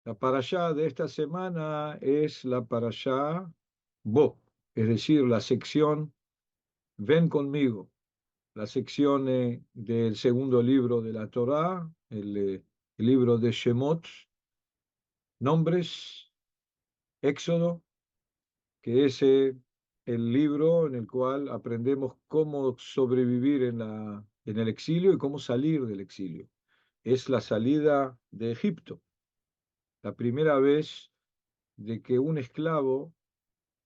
La parashá de esta semana es la parashá Bo, es decir, la sección Ven conmigo, la sección del segundo libro de la Torá, el libro de Shemot, nombres, Éxodo, que es el libro en el cual aprendemos cómo sobrevivir en el exilio y cómo salir del exilio. Es la salida de Egipto, la primera vez de que un esclavo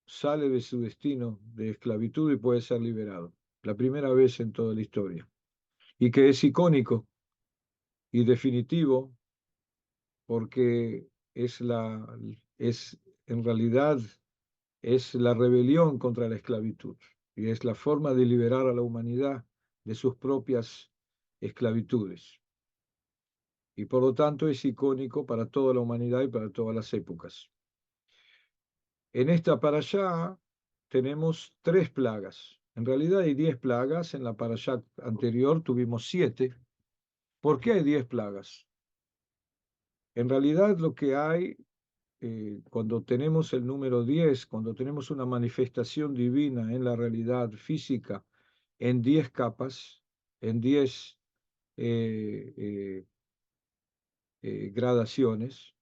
sale de su destino de esclavitud y puede ser liberado. La primera vez en toda la historia. Y que es icónico y definitivo porque es es en realidad es la rebelión contra la esclavitud y es la forma de liberar a la humanidad de sus propias esclavitudes. Y por lo tanto es icónico para toda la humanidad y para todas las épocas. En esta parashá tenemos tres plagas. En realidad hay 10 plagas. En la parashá anterior tuvimos 7. ¿Por qué hay 10 plagas? En realidad lo que hay, cuando tenemos el número 10, cuando tenemos una manifestación divina en la realidad física, en 10 capas, en 10 eh, eh, gradaciones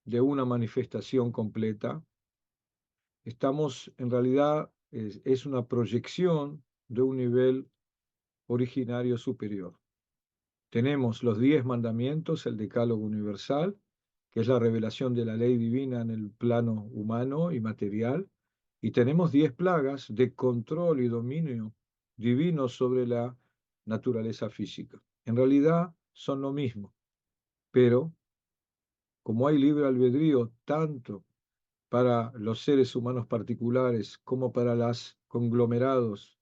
de una manifestación completa, estamos en realidad, es una proyección de un nivel originario superior. Tenemos los 10 mandamientos, el decálogo universal, que es la revelación de la ley divina en el plano humano y material, y tenemos 10 plagas de control y dominio divino sobre la naturaleza física. En realidad son lo mismo, pero como hay libre albedrío tanto para los seres humanos particulares como para los conglomerados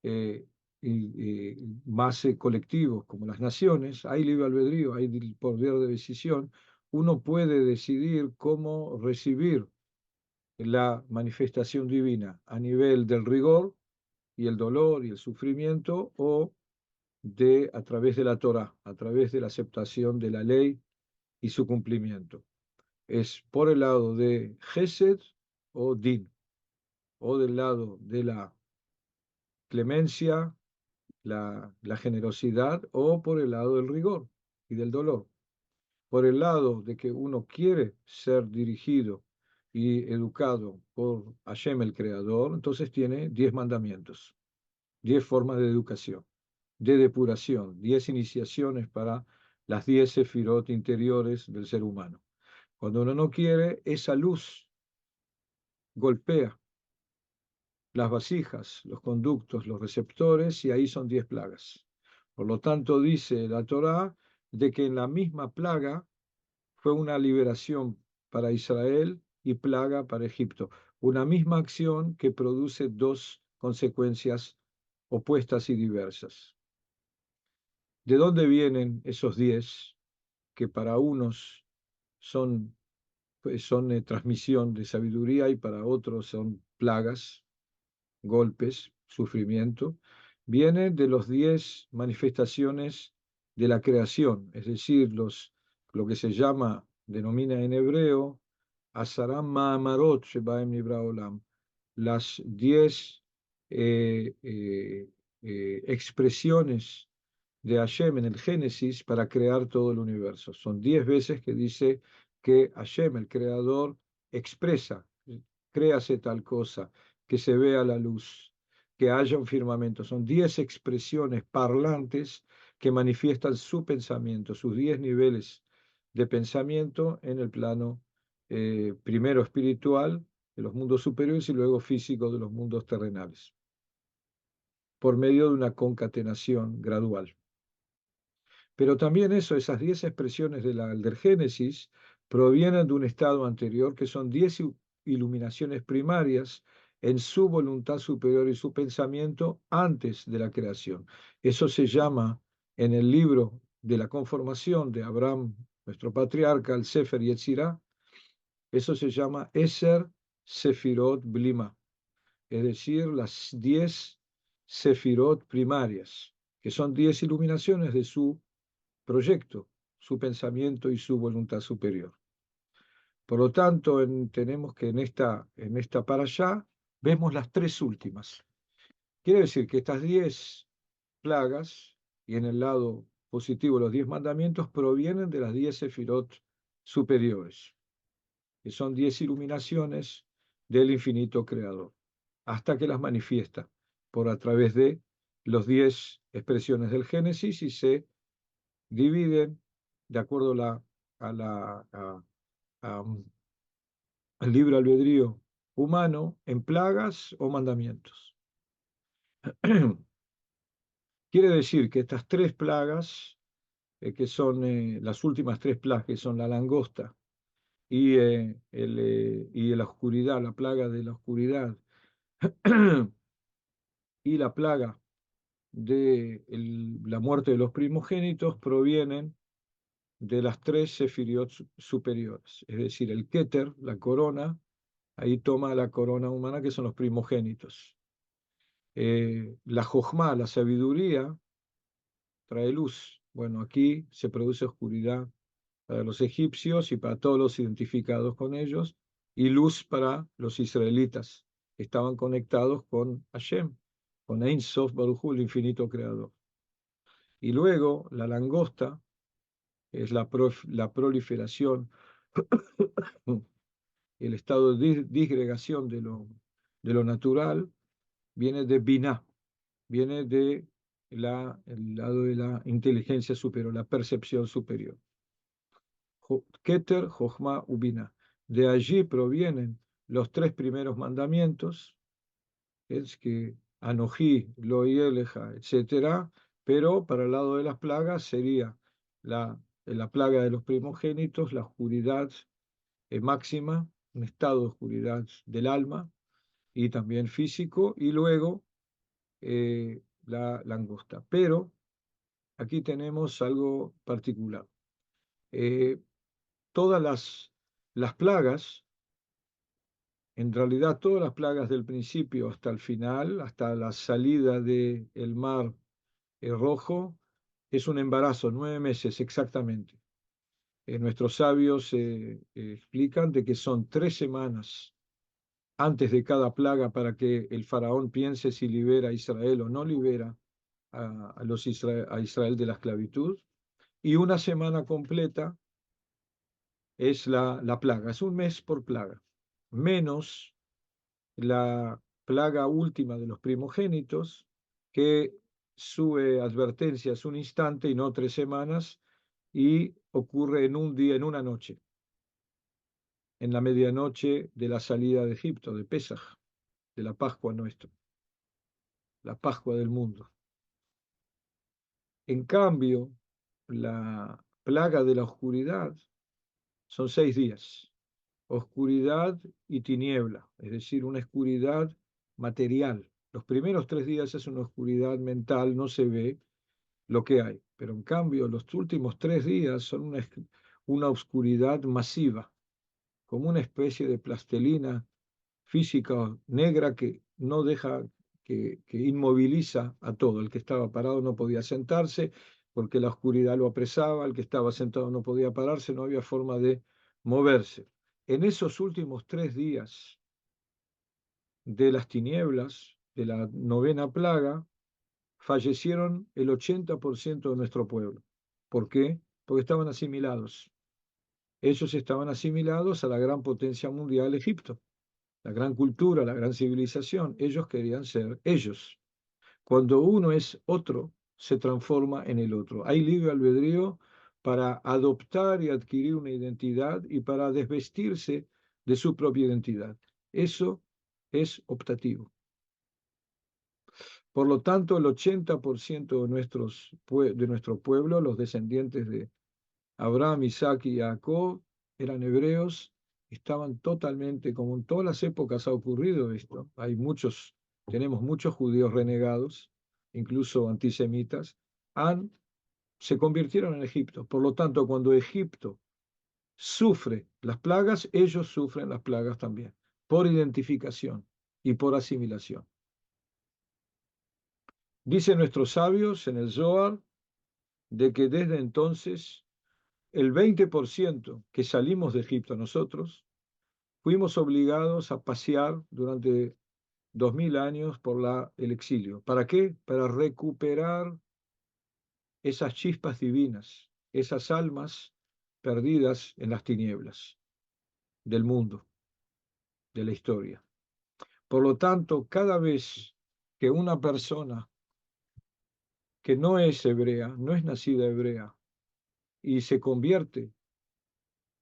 eh, más colectivos como las naciones, hay libre albedrío, hay poder de decisión, uno puede decidir cómo recibir la manifestación divina a nivel del rigor y el dolor y el sufrimiento o a través de la Torah, a través de la aceptación de la ley y su cumplimiento. Es por el lado de Gesed o Din, o del lado de la clemencia, la generosidad, o por el lado del rigor y del dolor. Por el lado de que uno quiere ser dirigido y educado por Hashem el Creador, entonces tiene 10 mandamientos, 10 formas de educación, de depuración, 10 iniciaciones para las 10 sefirot interiores del ser humano. Cuando uno no quiere, esa luz golpea las vasijas, los conductos, los receptores, y ahí son 10 plagas. Por lo tanto, dice la Torá de que en la misma plaga fue una liberación para Israel y plaga para Egipto. Una misma acción que produce dos consecuencias opuestas y diversas. ¿De dónde vienen esos 10 que para unos son, son transmisión de sabiduría y para otros son plagas, golpes, sufrimiento? Vienen de los 10 manifestaciones de la creación, es decir, lo que se denomina en hebreo, Asaram Ma'amarot Shebaem Nibra Olam, las 10 eh, eh, expresiones de Hashem en el Génesis para crear todo el universo. Son 10 veces que dice que Hashem, el creador, expresa, créase tal cosa, que se vea la luz, que haya un firmamento. Son 10 expresiones parlantes que manifiestan su pensamiento, sus 10 niveles de pensamiento en el plano primero espiritual de los mundos superiores y luego físico de los mundos terrenales, por medio de una concatenación gradual. Pero también esas 10 expresiones del Génesis provienen de un estado anterior que son 10 iluminaciones primarias en su voluntad superior y su pensamiento antes de la creación. Eso se llama en el libro de la conformación de Abraham, nuestro patriarca, el Sefer Yetzirah, eso se llama Eser Sefirot Blima, es decir, las 10 Sefirot primarias, que son 10 iluminaciones de su proyecto, su pensamiento y su voluntad superior. Por lo tanto, tenemos que en esta parashá vemos las tres últimas. Quiere decir que estas 10 plagas, y en el lado positivo los 10 mandamientos, provienen de las 10 sefirot superiores, que son 10 iluminaciones del infinito creador, hasta que las manifiesta por a través de los 10 expresiones del Génesis y se dividen de acuerdo a, al libre albedrío humano en plagas o mandamientos. Quiere decir que estas tres plagas, que son las últimas tres plagas, que son la langosta y la oscuridad, la plaga de la oscuridad y la plaga de la muerte de los primogénitos, provienen de las tres sefiriot superiores, es decir, el Keter, la corona, ahí toma la corona humana, que son los primogénitos. La Jochma, la sabiduría, trae luz. Bueno, aquí se produce oscuridad para los egipcios y para todos los identificados con ellos, y luz para los israelitas, que estaban conectados con Hashem, con Ein Sof Baruj Hu, el infinito creador. Y luego la langosta es la proliferación, el estado de disgregación de lo natural, viene de Binah, viene de el lado de la inteligencia superior, la percepción superior. Keter, Jochma, Ubina. De allí provienen los tres primeros mandamientos, es que Anojí, Lo Eleja, etc. Pero para el lado de las plagas sería la plaga de los primogénitos, la oscuridad máxima, un estado de oscuridad del alma y también físico, y luego la langosta. Pero aquí tenemos algo particular. Eh, todas las plagas, en realidad todas las plagas del principio hasta el final, hasta la salida del mar rojo, es un embarazo, 9 meses exactamente. Nuestros sabios explican de que son 3 semanas antes de cada plaga para que el faraón piense si libera a Israel o no libera a Israel de la esclavitud, y una semana completa es la plaga, es un mes por plaga, menos la plaga última de los primogénitos, que su advertencia es un instante y no 3 semanas, y ocurre en un día, en una noche, en la medianoche de la salida de Egipto, de Pesaj, de la Pascua nuestra, la Pascua del mundo. En cambio, la plaga de la oscuridad son 6 días, oscuridad y tiniebla, es decir, una oscuridad material. Los primeros 3 días es una oscuridad mental, no se ve lo que hay, pero en cambio los últimos 3 días son una oscuridad masiva, como una especie de plastelina física negra que no deja, que inmoviliza a todo. El que estaba parado no podía sentarse porque la oscuridad lo apresaba, el que estaba sentado no podía pararse, no había forma de moverse. En esos últimos 3 días de las tinieblas, de la novena plaga, fallecieron el 80% de nuestro pueblo. ¿Por qué? Porque estaban asimilados. Ellos estaban asimilados a la gran potencia mundial, Egipto, la gran cultura, la gran civilización. Ellos querían ser ellos. Cuando uno es otro, se transforma en el otro. Hay libre albedrío para adoptar y adquirir una identidad y para desvestirse de su propia identidad. Eso es optativo. Por lo tanto, el 80% de nuestro pueblo, los descendientes de Abraham, Isaac y Jacob, eran hebreos, estaban totalmente, como en todas las épocas ha ocurrido esto, tenemos muchos judíos renegados, incluso antisemitas, se convirtieron en Egipto. Por lo tanto, cuando Egipto sufre las plagas, ellos sufren las plagas también, por identificación y por asimilación. Dicen nuestros sabios en el Zohar de que desde entonces el 20% que salimos de Egipto nosotros, fuimos obligados a pasear durante 2000 años por el exilio. ¿Para qué? Para recuperar esas chispas divinas, esas almas perdidas en las tinieblas del mundo, de la historia. Por lo tanto, cada vez que una persona que no es hebrea, no es nacida hebrea, y se convierte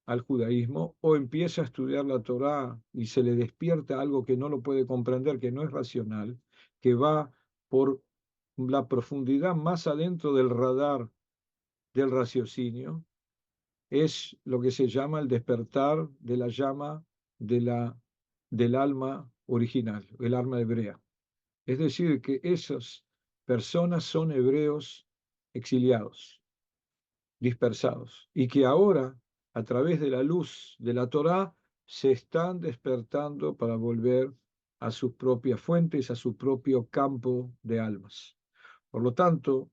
al judaísmo o empieza a estudiar la Torá y se le despierta algo que no lo puede comprender, que no es racional, que va por la profundidad más adentro del radar del raciocinio, es lo que se llama el despertar de la llama de del alma original, el alma hebrea. Es decir, que esas personas son hebreos exiliados, dispersados, y que ahora, a través de la luz de la Torá, se están despertando para volver a sus propias fuentes, a su propio campo de almas. Por lo tanto,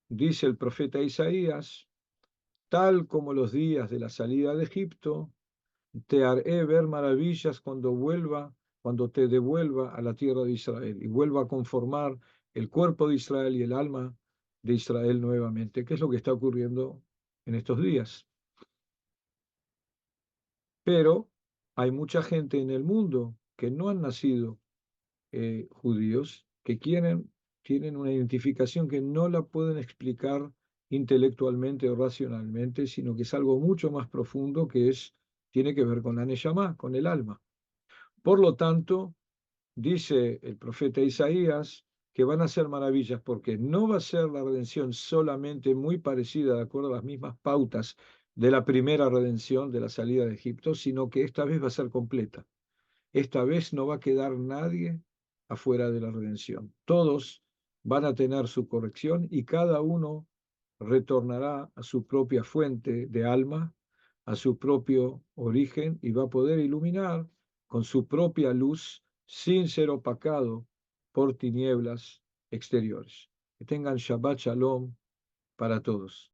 dice el profeta Isaías, tal como los días de la salida de Egipto, te haré ver maravillas cuando te devuelva a la tierra de Israel y vuelva a conformar el cuerpo de Israel y el alma de Israel nuevamente, que es lo que está ocurriendo en estos días. Pero hay mucha gente en el mundo que no han nacido judíos, que tienen una identificación que no la pueden explicar intelectualmente o racionalmente, sino que es algo mucho más profundo tiene que ver con la Neshama, con el alma. Por lo tanto, dice el profeta Isaías que van a ser maravillas porque no va a ser la redención solamente muy parecida, de acuerdo a las mismas pautas de la primera redención de la salida de Egipto, sino que esta vez va a ser completa. Esta vez no va a quedar nadie afuera de la redención. Todos van a tener su corrección y cada uno retornará a su propia fuente de alma, a su propio origen y va a poder iluminar con su propia luz sin ser opacado por tinieblas exteriores. Que tengan Shabbat Shalom para todos.